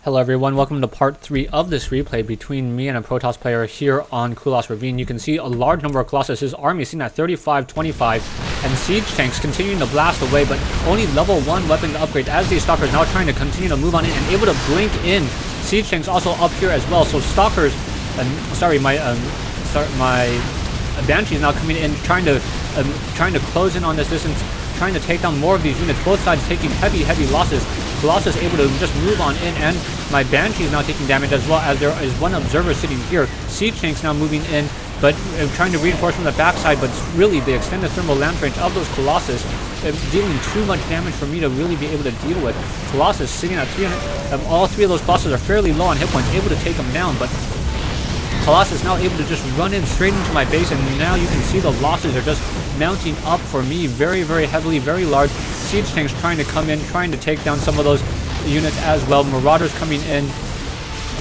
Hello everyone, welcome to part 3 of this replay between me and a Protoss player here on Kulas Ravine. You can see a large number of Colossus, his army seen at 35-25, and siege tanks continuing to blast away, but only level 1 weapon to upgrade as these stalkers now trying to continue to move on in and able to blink in. Siege tanks also up here as well, so stalkers, my Banshee is now coming in, trying to close in on this distance, trying to take down more of these units, both sides taking heavy losses. Colossus able to just move on in, and my Banshee is now taking damage as well, as there is one observer sitting here. Siege tanks now moving in, but trying to reinforce from the backside, but really the extended thermal lance range of those Colossus dealing too much damage for me to really be able to deal with. Colossus sitting at 300, all three of those Colossus are fairly low on hit points, able to take them down, but Colossus now able to just run in straight into my base, and now you can see the losses are just mounting up for me very heavily, very large. Siege tanks trying to come in, trying to take down some of those units as well. Marauders coming in, and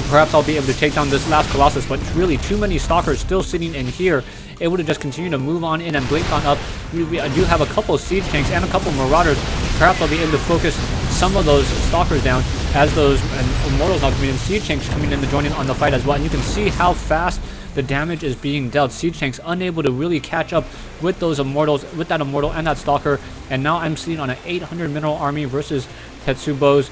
perhaps I'll be able to take down this last Colossus, but really too many stalkers still sitting in here, able to just continue to move on in and blink on up. I do have a couple of siege tanks and a couple of marauders. Perhaps I'll be able to focus some of those stalkers down as those immortals now coming in. Siege tanks coming in to join in on the fight as well, and you can see how fast the damage is being dealt. Siege tanks unable to really catch up with those immortals, with that immortal and that stalker, and now I'm sitting on an 800 mineral army versus tEtSuBo's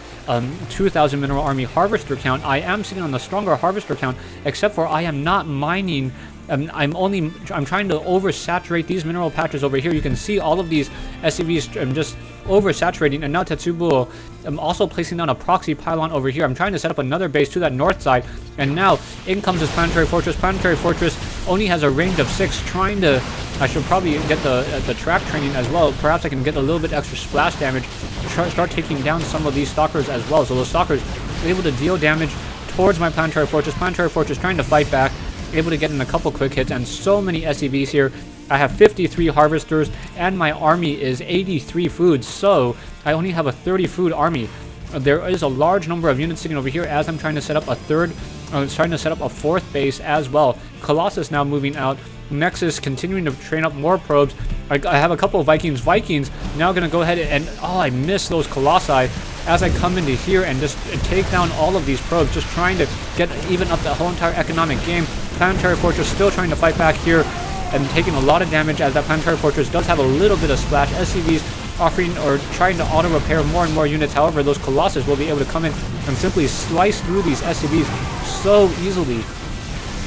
2,000 mineral army harvester count. I am sitting on the stronger harvester count, except for I am not mining. I'm trying to oversaturate these mineral patches over here. You can see all of these SCVs just oversaturating, and now tEtSuBo I'm also placing down a proxy pylon over here. I'm trying to set up another base to that north side, and now in comes this planetary fortress. Planetary fortress only has a range of 6, trying to, I should probably get the track training as well. Perhaps I can get a little bit extra splash damage to start taking down some of these stalkers as well. So those stalkers are able to deal damage towards my planetary fortress. Planetary fortress trying to fight back, able to get in a couple quick hits, and so many SCVs here. I have 53 harvesters, and my army is 83 food, so I only have a 30 food army. There is a large number of units sitting over here as I'm trying to set up a fourth base as well. Colossus now moving out. Nexus continuing to train up more probes. I have a couple of Vikings. Vikings now going to go ahead and, oh, I missed those Colossi as I come into here and just take down all of these probes, just trying to get even up the whole entire economic game. Planetary Fortress still trying to fight back here and taking a lot of damage, as that Planetary Fortress does have a little bit of splash. SCVs offering or trying to auto repair more and more units. However, those Colossus will be able to come in and simply slice through these SCVs so easily.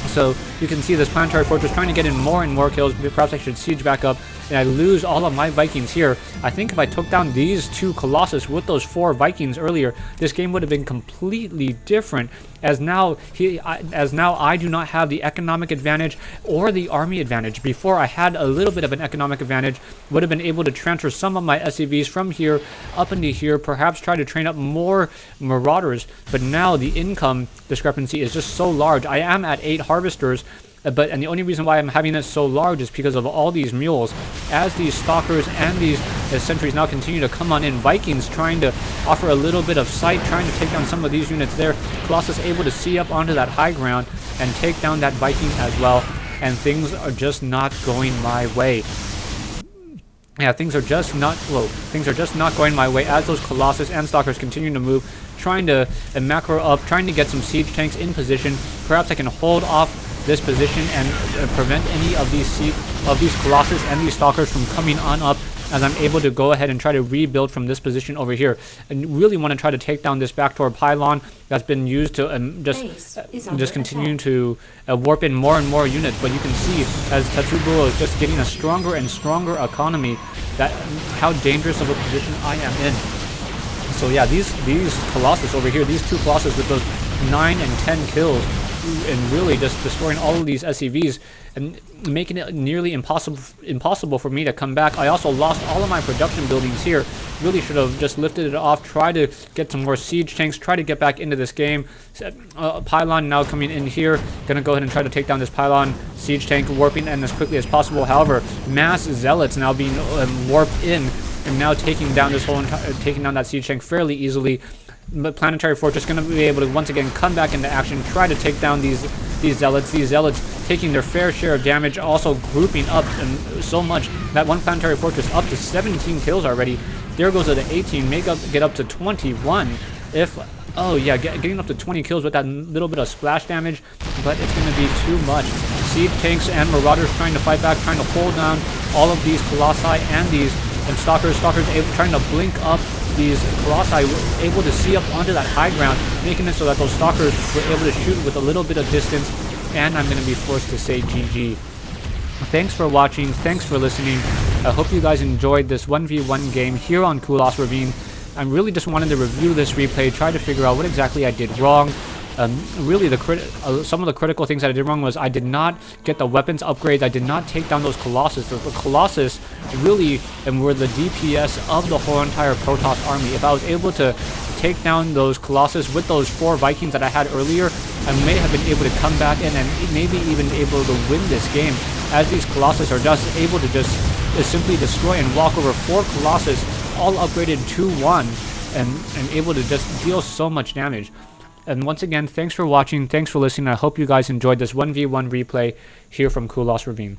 So you can see this Planetary Fortress trying to get in more and more kills. Perhaps I should siege back up, and I lose all of my Vikings here. I think if I took down these 2 Colossus with those 4 Vikings earlier, this game would have been completely different, as now I do not have the economic advantage or the army advantage. Before, I had a little bit of an economic advantage, would have been able to transfer some of my SCVs from here up into here, perhaps try to train up more Marauders, but now the income discrepancy is just so large. I am at 8 harvesters, and the only reason why I'm having it so large is because of all these mules. As these stalkers and these sentries now continue to come on in, Vikings trying to offer a little bit of sight, trying to take down some of these units there. Colossus able to see up onto that high ground and take down that Viking as well, and things are just not going my way. Yeah, things are just not going my way as those Colossus and stalkers continue to move, trying to macro up, trying to get some siege tanks in position. Perhaps I can hold off this position and prevent any of these Colossus and these stalkers from coming on up, as I'm able to go ahead and try to rebuild from this position over here. And really want to try to take down this backdoor pylon that's been used to just continue to warp in more and more units. But you can see as tEtSuBo is just getting a stronger and stronger economy, that how dangerous of a position I am in. So yeah, these Colossus over here, these 2 Colossus with those 9 and 10 kills, and really just destroying all of these SCVs and making it nearly impossible for me to come back. I also lost all of my production buildings here. Really should have just lifted it off, try to get some more siege tanks, try to get back into this game. Pylon now coming in here, gonna go ahead and try to take down this pylon. Siege tank warping in as quickly as possible. However, mass zealots now being warped in and now taking down that siege tank fairly easily. But Planetary Fortress going to be able to once again come back into action, try to take down these zealots. These zealots taking their fair share of damage, also grouping up so much that one Planetary Fortress up to 17 kills already. There goes to the 18, get up to 21. if... Oh yeah, getting up to 20 kills with that little bit of splash damage, but it's going to be too much. Siege tanks and Marauders trying to fight back, trying to hold down all of these Colossi and these Stalkers. Stalkers trying to blink up these Colossi, able to see up onto that high ground, making it so that those Stalkers were able to shoot with a little bit of distance, and I'm going to be forced to say GG. Thanks for watching, thanks for listening. I hope you guys enjoyed this 1v1 game here on Kulas Ravine. I really just wanted to review this replay, try to figure out what exactly I did wrong. Really, some of the critical things that I did wrong was I did not get the weapons upgrades. I did not take down those Colossus. The Colossus really were the DPS of the whole entire Protoss army. If I was able to take down those Colossus with those 4 Vikings that I had earlier, I may have been able to come back in and maybe even able to win this game, as these Colossus are just able to just simply destroy and walk over 4 Colossus, all upgraded 2-1, and able to just deal so much damage. And once again, thanks for watching, thanks for listening. I hope you guys enjoyed this 1v1 replay here from Kulas Ravine.